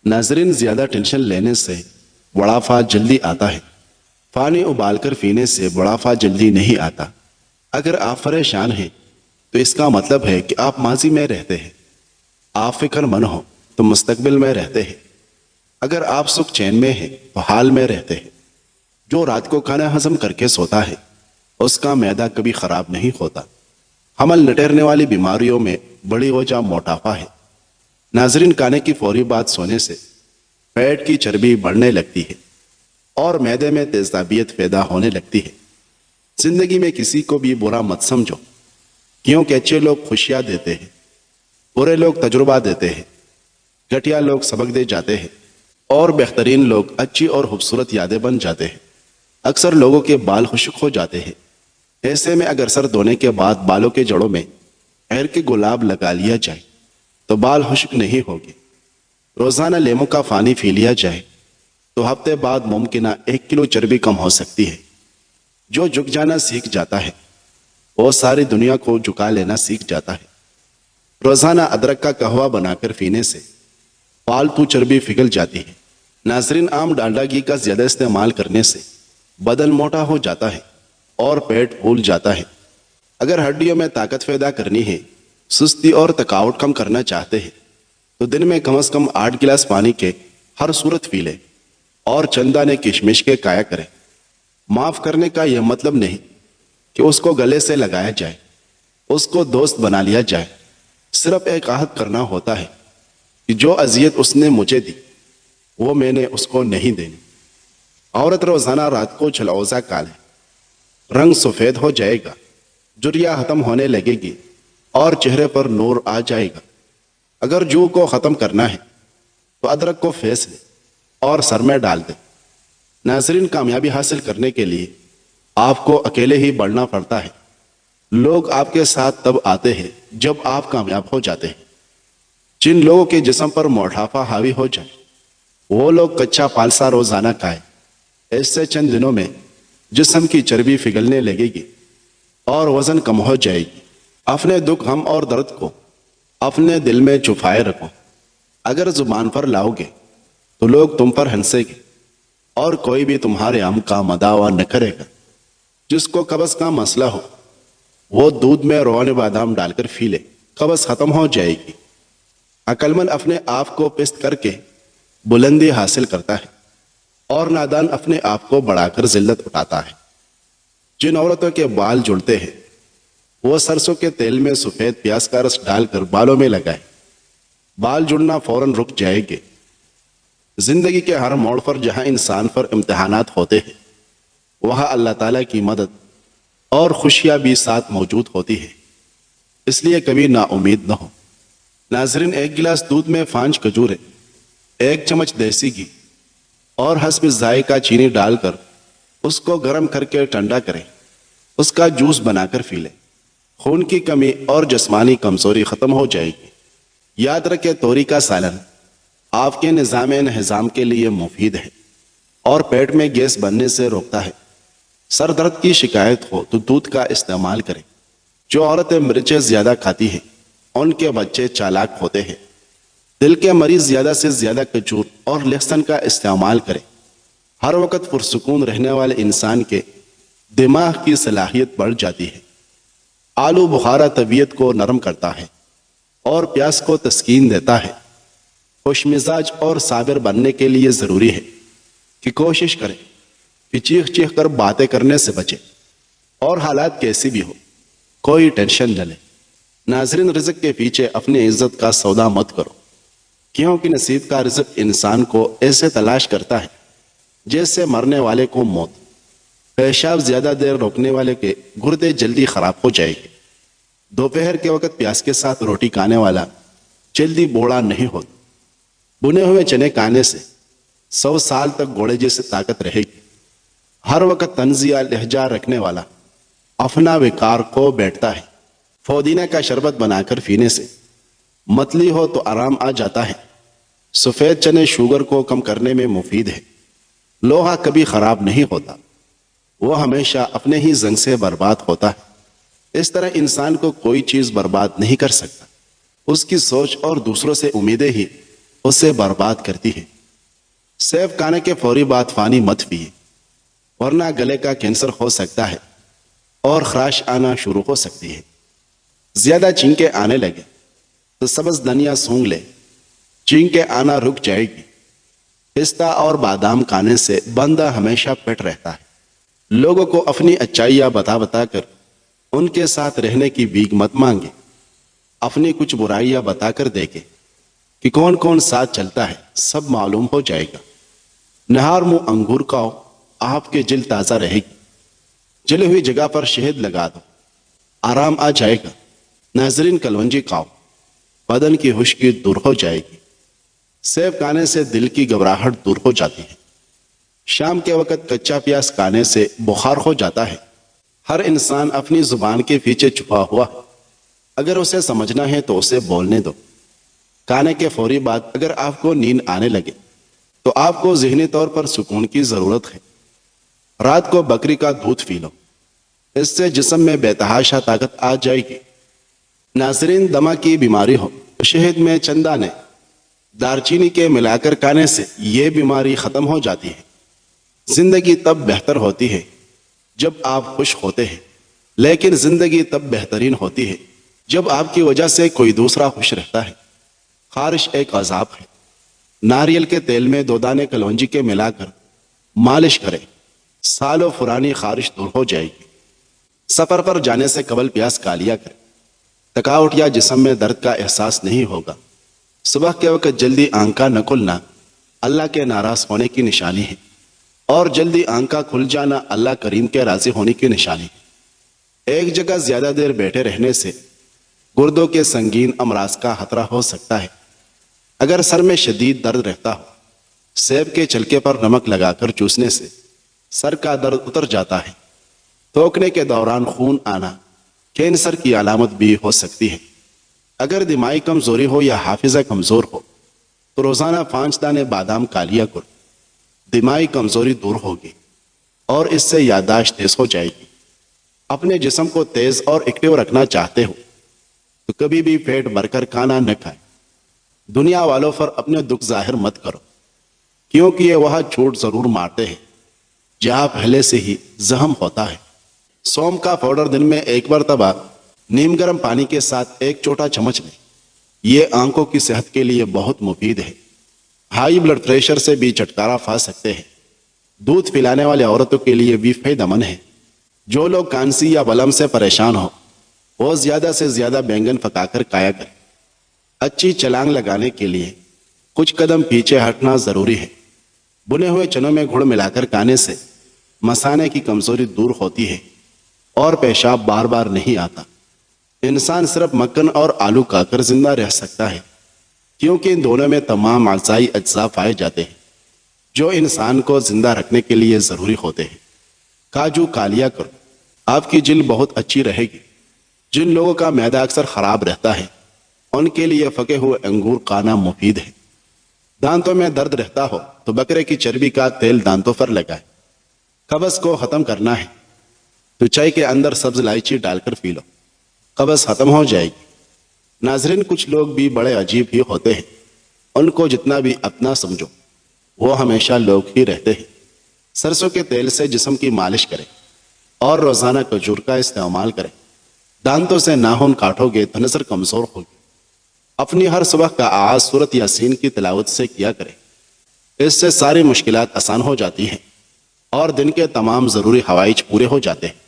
ناظرین، زیادہ ٹینشن لینے سے بڑھاپا جلدی آتا ہے۔ پانی ابال کر پینے سے بڑھاپا جلدی نہیں آتا۔ اگر آپ پریشان ہیں تو اس کا مطلب ہے کہ آپ ماضی میں رہتے ہیں۔ آپ فکر مند ہو تو مستقبل میں رہتے ہیں۔ اگر آپ سکھ چین میں ہیں تو حال میں رہتے ہیں۔ جو رات کو کھانا ہضم کر کے سوتا ہے اس کا معدہ کبھی خراب نہیں ہوتا۔ حمل نہ ٹھہرنے والی بیماریوں میں بڑی وجہ موٹاپا ہے۔ ناظرین، کھانے کی فوری بعد سونے سے پیٹ کی چربی بڑھنے لگتی ہے اور معدے میں تیزابیت پیدا ہونے لگتی ہے۔ زندگی میں کسی کو بھی برا مت سمجھو، کیونکہ اچھے لوگ خوشیاں دیتے ہیں، برے لوگ تجربہ دیتے ہیں، گھٹیا لوگ سبق دے جاتے ہیں اور بہترین لوگ اچھی اور خوبصورت یادیں بن جاتے ہیں۔ اکثر لوگوں کے بال خشک ہو جاتے ہیں، ایسے میں اگر سر دھونے کے بعد بالوں کے جڑوں میں خیر کے گلاب لگا لیا جائے تو بال خشک نہیں ہوگے۔ روزانہ لیموں کا پانی پی لیا جائے تو ہفتے بعد ممکنہ 1 کلو چربی کم ہو سکتی ہے۔ جو جھک جانا سیکھ جاتا ہے وہ ساری دنیا کو جھکا لینا سیکھ جاتا ہے۔ روزانہ ادرک کا قہوہ بنا کر پینے سے فالتو چربی پگھل جاتی ہے۔ ناظرین، عام ڈالڈا گھی کا زیادہ استعمال کرنے سے بدن موٹا ہو جاتا ہے اور پیٹ پھول جاتا ہے۔ اگر ہڈیوں میں طاقت پیدا کرنی ہے، سستی اور تھکاوٹ کم کرنا چاہتے ہیں تو دن میں کم از کم 8 گلاس پانی کے ہر صورت پی لیں اور چند دانے کشمش کے کھایا کریں۔ معاف کرنے کا یہ مطلب نہیں کہ اس کو گلے سے لگایا جائے، اس کو دوست بنا لیا جائے۔ صرف ایک عہد کرنا ہوتا ہے کہ جو اذیت اس نے مجھے دی وہ میں نے اس کو نہیں دینی۔ عورت روزانہ رات کو چلوزہ کالے، رنگ سفید ہو جائے گا، جریا ختم ہونے لگے گی اور چہرے پر نور آ جائے گا۔ اگر جو کو ختم کرنا ہے تو ادرک کو پھینس لے اور سر میں ڈال دے۔ ناظرین، کامیابی حاصل کرنے کے لیے آپ کو اکیلے ہی بڑھنا پڑتا ہے۔ لوگ آپ کے ساتھ تب آتے ہیں جب آپ کامیاب ہو جاتے ہیں۔ جن لوگوں کے جسم پر موٹاپا حاوی ہو جائے وہ لوگ کچا پالسا روزانہ کھائیں۔ ایسے چند دنوں میں جسم کی چربی پگھلنے لگے گی اور وزن کم ہو جائے گی۔ اپنے دکھ، غم اور درد کو اپنے دل میں چھپائے رکھو۔ اگر زبان پر لاؤ گے تو لوگ تم پر ہنسیں گے اور کوئی بھی تمہارے غم کا مداوا نہ کرے گا۔ جس کو قبض کا مسئلہ ہو وہ دودھ میں روغن بادام ڈال کر پی لے، قبض ختم ہو جائے گی۔ عقل مند اپنے آپ کو پست کر کے بلندی حاصل کرتا ہے اور نادان اپنے آپ کو بڑھا کر ذلت اٹھاتا ہے۔ جن عورتوں کے بال جڑتے ہیں وہ سرسوں کے تیل میں سفید پیاز کا رس ڈال کر بالوں میں لگائے، بال جڑنا فوراً رک جائے گے۔ زندگی کے ہر موڑ پر جہاں انسان پر امتحانات ہوتے ہیں وہاں اللہ تعالیٰ کی مدد اور خوشیاں بھی ساتھ موجود ہوتی ہے، اس لیے کبھی نا امید نہ ہو۔ ناظرین، 1 گلاس دودھ میں 5 کھجوریں، 1 چمچ دیسی گھی اور حسب ذائقہ چینی ڈال کر اس کو گرم کر کے ٹھنڈا کریں، اس کا جوس بنا کر پی لیں۔ خون کی کمی اور جسمانی کمزوری ختم ہو جائے گی۔ یاد رکھیں، توری کا سالن آپ کے نظام انہضام کے لیے مفید ہے اور پیٹ میں گیس بننے سے روکتا ہے۔ سر درد کی شکایت ہو تو دودھ کا استعمال کریں۔ جو عورتیں مرچیں زیادہ کھاتی ہیں ان کے بچے چالاک ہوتے ہیں۔ دل کے مریض زیادہ سے زیادہ کھجور اور لہسن کا استعمال کریں۔ ہر وقت پرسکون رہنے والے انسان کے دماغ کی صلاحیت بڑھ جاتی ہے۔ آلو بخارا طبیعت کو نرم کرتا ہے اور پیاس کو تسکین دیتا ہے۔ خوش مزاج اور صابر بننے کے لیے ضروری ہے کہ کوشش کریں کہ چیخ چیخ کر باتیں کرنے سے بچیں اور حالات کیسی بھی ہو کوئی ٹینشن نہ لیں۔ ناظرین، رزق کے پیچھے اپنی عزت کا سودا مت کرو، کیونکہ نصیب کا رزق انسان کو ایسے تلاش کرتا ہے جیسے مرنے والے کو موت۔ پیشاب زیادہ دیر روکنے والے کے گردے جلدی خراب ہو جائے گے۔ دوپہر کے وقت پیاز کے ساتھ روٹی کھانے والا جلدی بوڑھا نہیں ہوتا۔ بنے ہوئے چنے کھانے سے 100 سال تک گھوڑے جیسے طاقت رہے گی۔ ہر وقت طنز یا لہجہ رکھنے والا اپنا وقار کو بیٹھتا ہے۔ پودینہ کا شربت بنا کر پینے سے متلی ہو تو آرام آ جاتا ہے۔ سفید چنے شوگر کو کم کرنے میں مفید ہے۔ لوہا کبھی خراب نہیں ہوتا، وہ ہمیشہ اپنے ہی زنگ سے برباد ہوتا ہے۔ اس طرح انسان کو کوئی چیز برباد نہیں کر سکتا، اس کی سوچ اور دوسروں سے امیدیں ہی اسے برباد کرتی ہے۔ سیب کھانے کے فوری بعد پانی مت پیے، ورنہ گلے کا کینسر ہو سکتا ہے اور خراش آنا شروع ہو سکتی ہے۔ زیادہ چھینکیں آنے لگے تو سبز دھنیا سونگھ لے، چھینکیں آنا رک جائے گی۔ پستہ اور بادام کھانے سے بندہ ہمیشہ فٹ رہتا ہے۔ لوگوں کو اپنی اچھائیاں بتا بتا کر ان کے ساتھ رہنے کی بھیک مت مانگے، اپنی کچھ برائیاں بتا کر دیکھے کہ کون کون ساتھ چلتا ہے، سب معلوم ہو جائے گا۔ نہار منہ انگور کھاؤ، آپ کی جلد تازہ رہے گی۔ جلی ہوئی جگہ پر شہد لگا دو، آرام آ جائے گا۔ ناظرین، کلونجی کھاؤ، بدن کی خشکی دور ہو جائے گی۔ سیب کھانے سے دل کی گھبراہٹ دور ہو جاتی ہے۔ شام کے وقت کچا پیاز کھانے سے بخار ہو جاتا ہے۔ ہر انسان اپنی زبان کے پیچھے چھپا ہوا، اگر اسے سمجھنا ہے تو اسے بولنے دو۔ کھانے کے فوری بعد اگر آپ کو نیند آنے لگے تو آپ کو ذہنی طور پر سکون کی ضرورت ہے۔ رات کو بکری کا دودھ پی لو، اس سے جسم میں بے تحاشا طاقت آ جائے گی۔ ناظرین، دمہ کی بیماری ہو تو شہد میں چند دانے دار چینی کے ملا کر کھانے سے یہ بیماری ختم ہو جاتی ہے۔ زندگی تب بہتر ہوتی ہے جب آپ خوش ہوتے ہیں، لیکن زندگی تب بہترین ہوتی ہے جب آپ کی وجہ سے کوئی دوسرا خوش رہتا ہے۔ خارش ایک عذاب ہے۔ ناریل کے تیل میں 2 دانے کلونجی کے ملا کر مالش کریں، سالوں پرانی خارش دور ہو جائے گی۔ سفر پر جانے سے قبل پیاز کھا لیا کریں، تھکاوٹ یا جسم میں درد کا احساس نہیں ہوگا۔ صبح کے وقت جلدی آنکھ کا نہ کھلنا اللہ کے ناراض ہونے کی نشانی ہے، اور جلدی آنکھ کا کھل جانا اللہ کریم کے راضی ہونے کی نشانی ہے۔ ایک جگہ زیادہ دیر بیٹھے رہنے سے گردوں کے سنگین امراض کا خطرہ ہو سکتا ہے۔ اگر سر میں شدید درد رہتا ہو، سیب کے چھلکے پر نمک لگا کر چوسنے سے سر کا درد اتر جاتا ہے۔ تھوکنے کے دوران خون آنا کینسر کی علامت بھی ہو سکتی ہے۔ اگر دماغی کمزوری ہو یا حافظہ کمزور ہو تو روزانہ 5 دانے بادام کھا لیا کرو، دماغی کمزوری دور ہوگی اور اس سے یادداشت تیز ہو جائے گی۔ اپنے جسم کو تیز اور ایکٹیو رکھنا چاہتے ہو تو کبھی بھی پیٹ بھر کر کھانا نہ کھائیں۔ دنیا والوں پر اپنے دکھ ظاہر مت کرو، کیونکہ یہ وہاں جھوٹ ضرور مارتے ہیں جہاں پہلے سے ہی زخم ہوتا ہے۔ سونف کا پاؤڈر دن میں 1 مرتبہ نیم گرم پانی کے ساتھ 1 چھوٹا چمچ لیں، یہ آنکھوں کی صحت کے لیے بہت مفید ہے۔ ہائی بلڈ پریشر سے بھی چھٹکارا پا سکتے ہیں۔ دودھ پلانے والے عورتوں کے لیے بھی فائدہ مند ہے۔ جو لوگ کانسی یا بلم سے پریشان ہو وہ زیادہ سے زیادہ بینگن پکا کر کھایا کریں۔ اچھی چھلانگ لگانے کے لیے کچھ قدم پیچھے ہٹنا ضروری ہے۔ بنے ہوئے چنوں میں گڑ ملا کر کھانے سے مثانے کی کمزوری دور ہوتی ہے اور پیشاب بار بار نہیں آتا۔ انسان صرف مکھن اور آلو کھا کر زندہ رہ سکتا ہے، کیونکہ ان دونوں میں تمام غذائی اجزاء پائے جاتے ہیں جو انسان کو زندہ رکھنے کے لیے ضروری ہوتے ہیں۔ کاجو کھا لیا کرو، آپ کی جلد بہت اچھی رہے گی۔ جن لوگوں کا معدہ اکثر خراب رہتا ہے ان کے لیے پکے ہوئے انگور کھانا مفید ہے۔ دانتوں میں درد رہتا ہو تو بکرے کی چربی کا تیل دانتوں پر لگائیں۔ قبض کو ختم کرنا ہے تو چائے کے اندر سبز الائچی ڈال کر پی لو، قبض ختم ہو جائے گی۔ ناظرین، کچھ لوگ بھی بڑے عجیب ہی ہوتے ہیں، ان کو جتنا بھی اپنا سمجھو وہ ہمیشہ لوگ ہی رہتے ہیں۔ سرسوں کے تیل سے جسم کی مالش کریں اور روزانہ کھجور کا استعمال کریں۔ دانتوں سے ناخن کاٹو گے تو نظر کمزور ہوگی۔ اپنی ہر صبح کا آغاز سورۃ یاسین کی تلاوت سے کیا کریں، اس سے ساری مشکلات آسان ہو جاتی ہیں اور دن کے تمام ضروری حوائج پورے ہو جاتے ہیں۔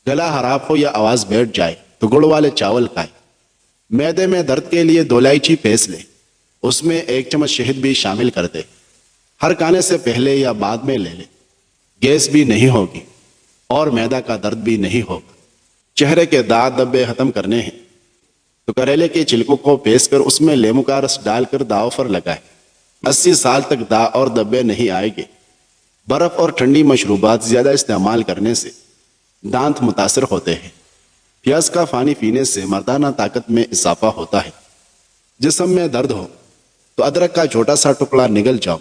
گلا خراب ہو یا آواز بیٹھ جائے تو گڑ والے چاول کھائیں۔ معدے میں درد کے لیے 2 الائچی پیس لیں، اس میں 1 چمچ شہد بھی شامل کر دیں۔ ہر کھانے سے پہلے یا بعد میں لے لیں، گیس بھی نہیں ہوگی اور معدہ کا درد بھی نہیں ہوگا۔ چہرے کے داغ دھبے ختم کرنے ہیں تو کریلے کے چھلکوں کو پیس کر اس میں لیمو کا رس ڈال کر داغوں پر لگائیں۔ 80 سال تک داغ اور دھبے نہیں آئے گے۔ برف اور ٹھنڈی مشروبات زیادہ استعمال کرنے سے دانت متاثر ہوتے ہیں۔ پیاز کا پانی پینے سے مردانہ طاقت میں اضافہ ہوتا ہے۔ جسم میں درد ہو تو ادرک کا چھوٹا سا ٹکڑا نگل جاؤ،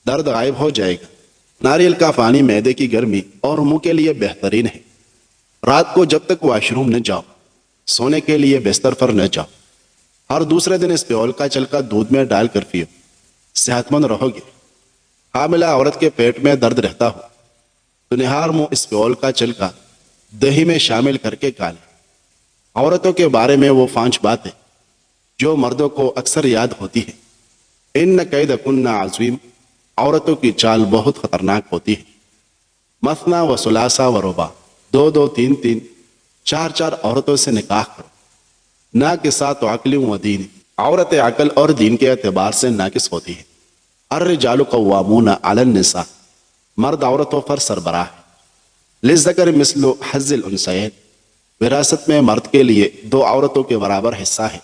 درد غائب ہو جائے گا۔ ناریل کا پانی معدے کی گرمی اور منہ کے لیے بہترین ہے۔ رات کو جب تک واش روم نہ جاؤ، سونے کے لیے بستر پر نہ جاؤ۔ اور دوسرے دن اس پیول کا چلکا دودھ میں ڈال کر پیو، صحت مند رہو گے۔ حاملہ عورت کے پیٹ میں درد رہتا ہو تو نہار منہ اس پیول کا چلکا دہی میں شامل کر کے کھا لے۔ عورتوں کے بارے میں وہ 5 باتیں جو مردوں کو اکثر یاد ہوتی ہے۔ ان کیدکن عظیم، عورتوں کی چال بہت خطرناک ہوتی ہے۔ مثنا و ثلاثہ و رباع، 2 2 3 3 4 4 عورتوں سے نکاح کرو۔ ناقصات عقل و دین، عورت عقل اور دین کے اعتبار سے ناقص ہوتی ہے۔ الرجال قوامون علی النساء، مرد عورتوں پر سربراہ ہے۔ للذکر مثل حظ الانثیین، وراثت میں مرد کے لیے 2 عورتوں کے برابر حصہ ہے۔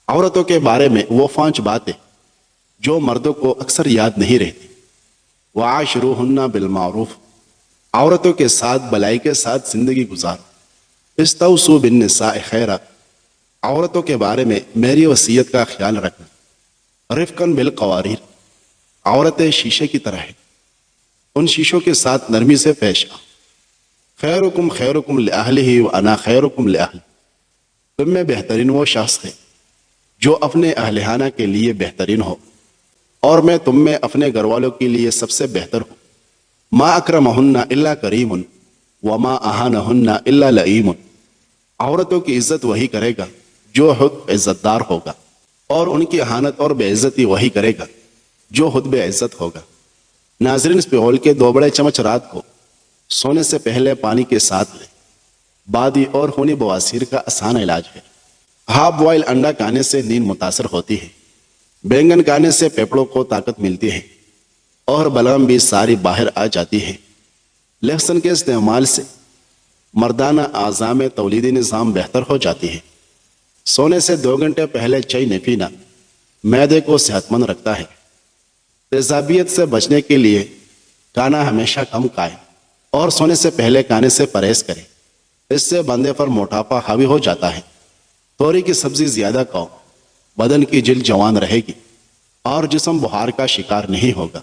عورتوں کے بارے میں وہ 5 باتیں جو مردوں کو اکثر یاد نہیں رہتی۔ وعاشروہن بالمعروف، عورتوں کے ساتھ بلائی کے ساتھ زندگی گزارو۔ استوصوا بالنساء خیرا، عورتوں کے بارے میں میری وصیت کا خیال رکھنا۔ رفقاً بالقواریر، عورتیں شیشے کی طرح ہیں، ان شیشوں کے ساتھ نرمی سے پیش آؤ۔ خیرکم خیرکم لأہلہ وانا خیرکم لأہلی، تم میں بہترین وہ شخص ہے جو اپنے اہلخانہ کے لیے بہترین ہو، اور میں تم میں اپنے گھر والوں کے لیے سب سے بہتر ہوں۔ ما اکرمہن الا کریم وما اہانہن الا لئیم، عورتوں کی عزت وہی کرے گا جو خود عزت دار ہوگا، اور ان کی اہانت اور بے عزتی وہی کرے گا جو خود بے عزت ہوگا۔ ناظرین، اس پیول کے 2 بڑے چمچ رات کو سونے سے پہلے پانی کے ساتھ لیں۔ بادی اور خونی بواسیر کا آسان علاج ہے۔ ہاف بوائل انڈا کھانے سے نیند متاثر ہوتی ہے۔ بینگن کھانے سے پھیپھڑوں کو طاقت ملتی ہے اور بلغم بھی ساری باہر آ جاتی ہے۔ لہسن کے استعمال سے مردانہ اعضاء میں تولیدی نظام بہتر ہو جاتی ہے۔ سونے سے 2 گھنٹے پہلے چائے نہ پینا معدے کو صحت مند رکھتا ہے۔ تیزابیت سے بچنے کے لیے کھانا ہمیشہ کم کھائیں اور سونے سے پہلے کھانے سے پرہیز کریں، اس سے بندے پر موٹاپا حاوی ہو جاتا ہے۔ توری کی سبزی زیادہ کھاؤ، بدن کی جلد جوان رہے گی اور جسم بخار کا شکار نہیں ہوگا۔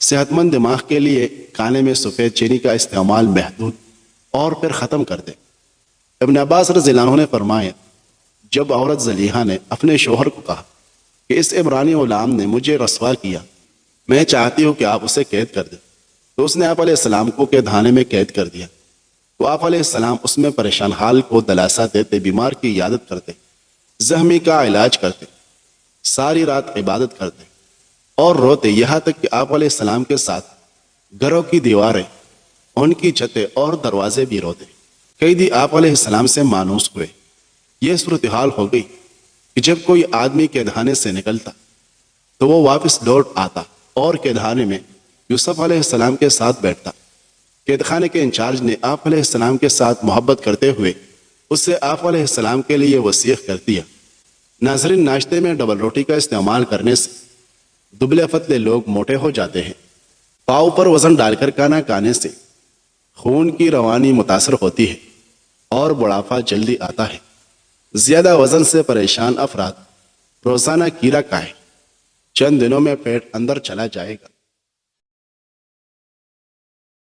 صحت مند دماغ کے لیے کھانے میں سفید چینی کا استعمال محدود اور پھر ختم کر دیں۔ ابن عباس رضی اللہ عنہ نے فرمایا، جب عورت زلیحہ نے اپنے شوہر کو کہا کہ اس عبرانی غلام نے مجھے رسوا کیا، میں چاہتی ہوں کہ آپ اسے قید کر دیں، تو اس نے آپ علیہ السلام کو قید خانے میں قید کر دیا۔ تو آپ علیہ السلام اس میں پریشان حال کو دلاسا دیتے، بیمار کی عیادت کرتے، زخمی کا علاج کرتے، ساری رات عبادت کرتے اور روتے، یہاں تک کہ آپ علیہ السلام کے ساتھ گھروں کی دیواریں، ان کی چھتیں اور دروازے بھی روتے۔ قیدی آپ علیہ السلام سے مانوس ہوئے۔ یہ صورتحال ہو گئی کہ جب کوئی آدمی قید خانے سے نکلتا تو وہ واپس لوٹ آتا اور قید خانے میں یوسف علیہ السلام کے ساتھ بیٹھتا۔ قید خانے کے انچارج نے آپ علیہ السلام کے ساتھ محبت کرتے ہوئے اس سے آپ علیہ السلام کے لیے وصیت کر دیا۔ ناظرین، ناشتے میں ڈبل روٹی کا استعمال کرنے سے دبلے پتلے لوگ موٹے ہو جاتے ہیں۔ پاؤں پر وزن ڈال کر کھانا کھانے سے خون کی روانی متاثر ہوتی ہے اور بڑھاپا جلدی آتا ہے۔ زیادہ وزن سے پریشان افراد روزانہ کھیرا کھائیں، چند دنوں میں پیٹ اندر چلا جائے گا۔